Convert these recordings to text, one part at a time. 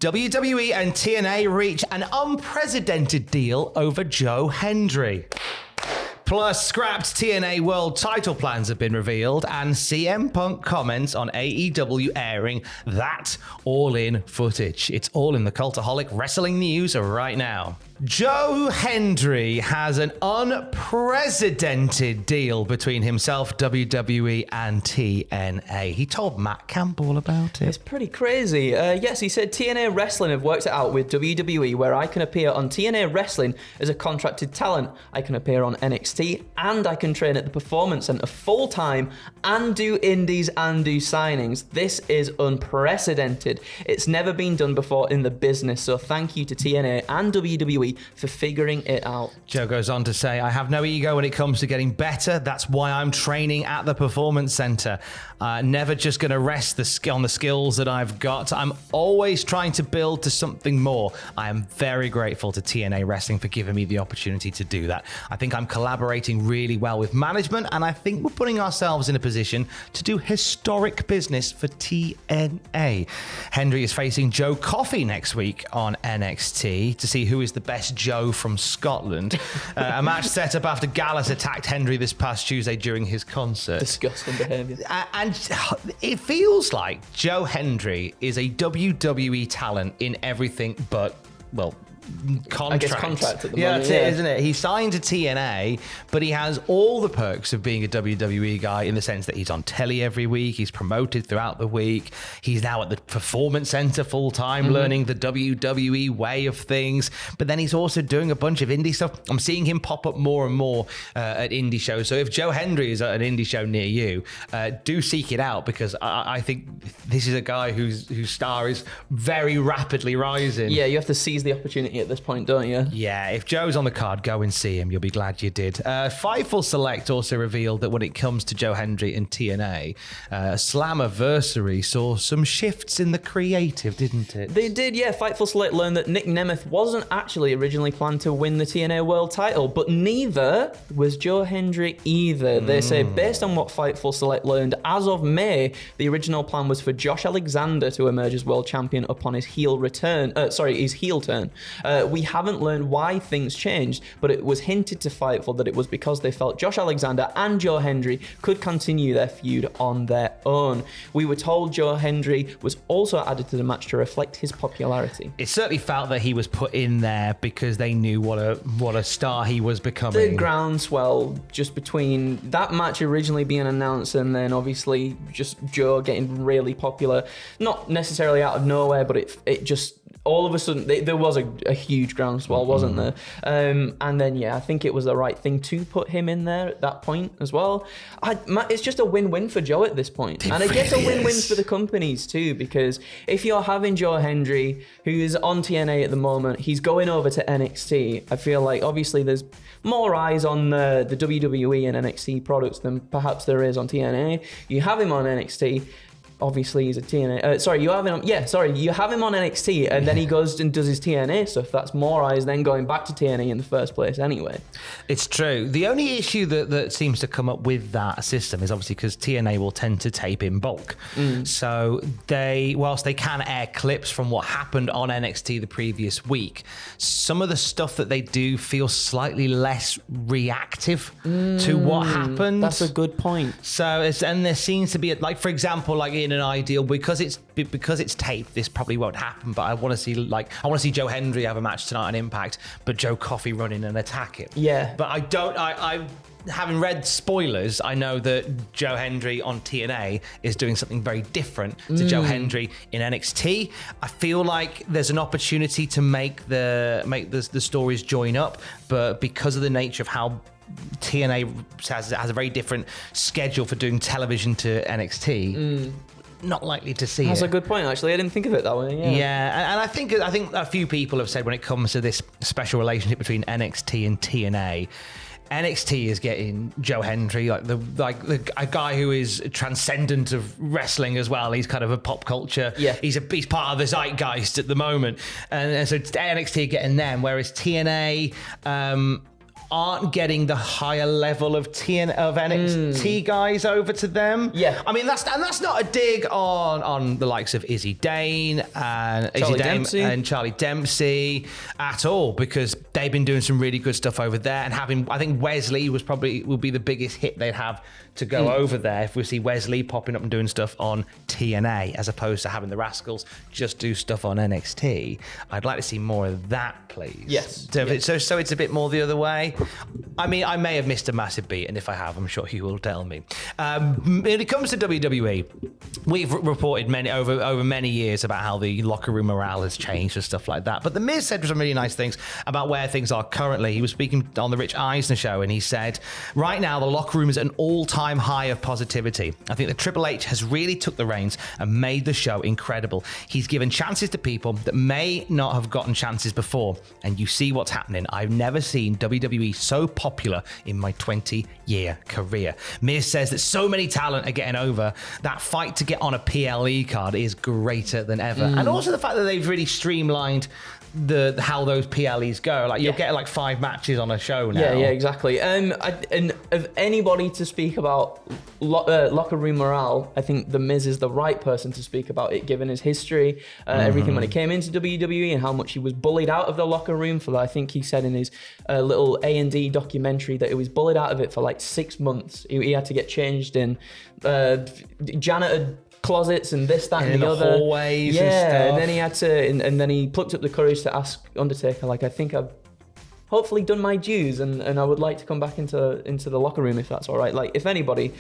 WWE and TNA reach an unprecedented deal over Joe Hendry. Plus, scrapped TNA World title plans have been revealed, and CM Punk comments on AEW airing that All In footage. It's all in the Cultaholic Wrestling News right now. Joe Hendry has an unprecedented deal between himself, WWE, and TNA. He told Matt Campbell about it. It's pretty crazy. Yes, he said TNA Wrestling have worked it out with WWE, where I can appear on TNA Wrestling as a contracted talent. I can appear on NXT, and I can train at the Performance Center full-time and do indies and do signings. This is unprecedented. It's never been done before in the business, so thank you to TNA and WWE for figuring it out. Joe goes on to say, I have no ego when it comes to getting better. That's why I'm training at the Performance Center. Never just going to rest on the skills that I've got. I'm always trying to build to something more. I am very grateful to TNA Wrestling for giving me the opportunity to do that. I think I'm collaborating really well with management, and I think we're putting ourselves in a position to do historic business for TNA. Hendry is facing Joe Coffey next week on NXT to see who is the best Joe from Scotland. A match set up after Gallus attacked Hendry this past Tuesday during his concert. Disgusting behaviour. And it feels like Joe Hendry is a WWE talent in everything but, well, contract. I guess contract at the moment. Yeah, that's it, isn't it? He signed to TNA, but he has all the perks of being a WWE guy in the sense that he's on telly every week, he's promoted throughout the week, he's now at the Performance Center full-time learning the WWE way of things, but then he's also doing a bunch of indie stuff. I'm seeing him pop up more and more at indie shows, so if Joe Hendry is at an indie show near you, do seek it out, because I think this is a guy whose star is very rapidly rising. Yeah, you have to seize the opportunity at this point, don't you? Yeah, if Joe's on the card, go and see him. You'll be glad you did. Fightful Select also revealed that when it comes to Joe Hendry and TNA, Slammiversary saw some shifts in the creative, didn't it? They did, yeah. Fightful Select learned that Nick Nemeth wasn't actually originally planned to win the TNA World title, but neither was Joe Hendry either. They say, based on what Fightful Select learned, as of May, the original plan was for Josh Alexander to emerge as world champion upon his heel turn. We haven't learned why things changed, but it was hinted to Fightful that it was because they felt Josh Alexander and Joe Hendry could continue their feud on their own. We were told Joe Hendry was also added to the match to reflect his popularity. It certainly felt that he was put in there because they knew what a star he was becoming. The groundswell just between that match originally being announced and then obviously just Joe getting really popular, not necessarily out of nowhere, but it just all of a sudden, there was a huge groundswell, wasn't there? And then, yeah, I think it was the right thing to put him in there at that point as well. It's just a win-win for Joe at this point. And I guess a win-win for the companies too, because if you're having Joe Hendry, who is on TNA at the moment, he's going over to NXT. I feel like, obviously, there's more eyes on the WWE and NXT products than perhaps there is on TNA. You have him on NXT. Obviously, he's a TNA. You have him on NXT, and then he goes and does his TNA stuff. That's more eyes than going back to TNA in the first place anyway. It's true. The only issue that seems to come up with that system is obviously because TNA will tend to tape in bulk. So whilst they can air clips from what happened on NXT the previous week, some of the stuff that they do feels slightly less reactive to what happened. That's a good point. So there seems to be, like, for example, like in an ideal, because it's taped, this probably won't happen, but I want to see Joe Hendry have a match tonight on Impact, but Joe Coffey run in and attack him. Yeah. But I having read spoilers, I know that Joe Hendry on TNA is doing something very different to Joe Hendry in NXT. I feel like there's an opportunity to make the stories join up, but because of the nature of how TNA has a very different schedule for doing television to NXT, not likely to see That's it. a good point, actually. I didn't think of it that way. Yeah, and I think a few people have said when it comes to this special relationship between NXT and TNA, NXT is getting Joe Hendry, a guy who is transcendent of wrestling as well. He's kind of a pop culture. Yeah. He's part of the zeitgeist at the moment, and so NXT are getting them, whereas TNA. aren't getting the higher level of NXT guys over to them. Yeah. I mean, that's not a dig on the likes of Izzy Dane and Charlie Dempsey at all, because they've been doing some really good stuff over there, and I think Wesley will be the biggest hit they'd have to go over there if we see Wesley popping up and doing stuff on TNA as opposed to having the Rascals just do stuff on NXT. I'd like to see more of that, please. Yes. So it's a bit more the other way. I mean, I may have missed a massive beat, and if I have, I'm sure you will tell me. When it comes to WWE, we've reported over many years about how the locker room morale has changed and stuff like that. But The Miz said some really nice things about where things are currently. He was speaking on the Rich Eisner show, and he said, right now, the locker room is at an all-time high of positivity. I think that Triple H has really took the reins and made the show incredible. He's given chances to people that may not have gotten chances before, and you see what's happening. I've never seen WWE so popular in my 20-year career. Miz says that so many talent are getting over. That fight to get on a PLE card is greater than ever. And also the fact that they've really streamlined how those PLEs go. Like you'll get like 5 matches on a show now. Yeah, exactly. And of anybody to speak about locker room morale, I think The Miz is the right person to speak about it, given his history, everything when he came into WWE and how much he was bullied out of the locker room for, I think he said in his little A&D documentary that he was bullied out of it for like 6 months. He had to get changed in janitor closets and this, that, and the other hallways. Yeah, and stuff. and then he had to, and then he plucked up the courage to ask Undertaker, like, I think I've hopefully done my dues, and I would like to come back into the locker room if that's all right. Like, if anybody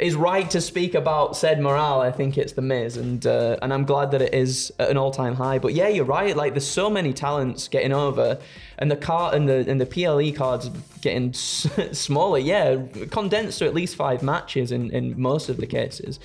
is right to speak about said morale, I think it's The Miz, and I'm glad that it is at an all-time high. But yeah, you're right. Like, there's so many talents getting over, and the PLE cards getting smaller. Yeah, condensed to at least 5 matches in most of the cases.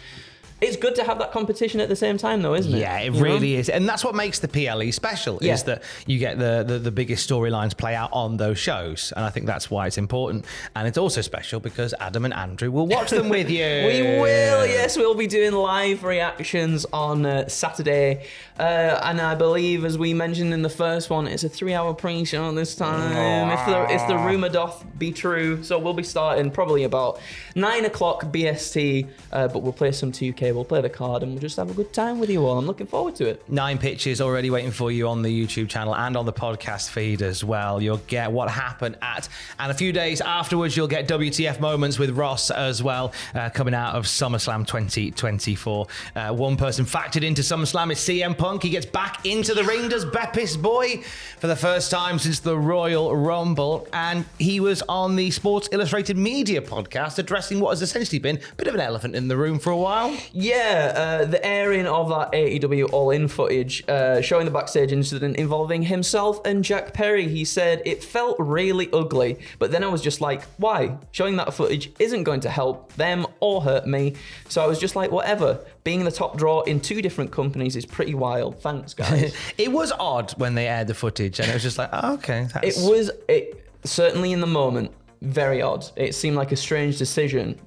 It's good to have that competition at the same time, though, isn't it? Yeah, it really is. And that's what makes the PLE special, is that you get the biggest storylines play out on those shows. And I think that's why it's important. And it's also special because Adam and Andrew will watch them with you. We will, yes. We'll be doing live reactions on Saturday. And I believe, as we mentioned in the first one, it's a 3-hour pre-show this time. If the rumour doth be true. So we'll be starting probably about 9 o'clock BST, but we'll play some 2K. We'll play the card and we'll just have a good time with you all. I'm looking forward to it. 9 pitches already waiting for you on the YouTube channel and on the podcast feed as well. You'll get what happened and a few days afterwards, you'll get WTF moments with Ross as well, coming out of SummerSlam 2024. One person factored into SummerSlam is CM Punk. He gets back into the ring, does Beppis Boy, for the first time since the Royal Rumble. And he was on the Sports Illustrated Media podcast addressing what has essentially been a bit of an elephant in the room for a while. Yeah, the airing of that AEW All In footage showing the backstage incident involving himself and Jack Perry. He said, it felt really ugly, but then I was just like, why? Showing that footage isn't going to help them or hurt me. So I was just like, whatever. Being the top draw in 2 different companies is pretty wild. Thanks, guys. It was odd when they aired the footage, and it was just like, oh, okay. It certainly in the moment, very odd. It seemed like a strange decision.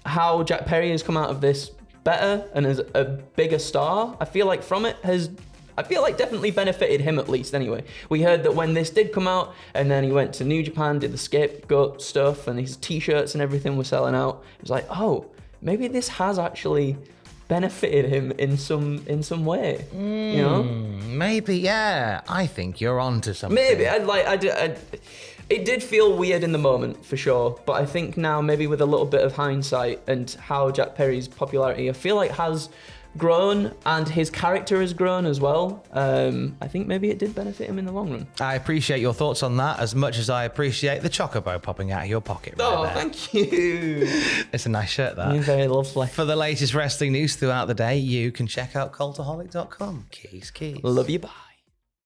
How Jack Perry has come out of this better and as a bigger star, I feel like from it has, definitely benefited him, at least anyway. We heard that when this did come out and then he went to New Japan, did the Scapegoat stuff, and his t-shirts and everything were selling out. It was like, oh, maybe this has actually benefited him in some way, you know? Maybe, yeah. I think you're onto something. Maybe. It did feel weird in the moment, for sure, but I think now, maybe with a little bit of hindsight and how Jack Perry's popularity, I feel like has grown and his character has grown as well. I think maybe it did benefit him in the long run. I appreciate your thoughts on that as much as I appreciate the chocobo popping out of your pocket right there. Thank you. It's a nice shirt, that. You're very lovely. For the latest wrestling news throughout the day, you can check out cultaholic.com. Keys. Love you, bye.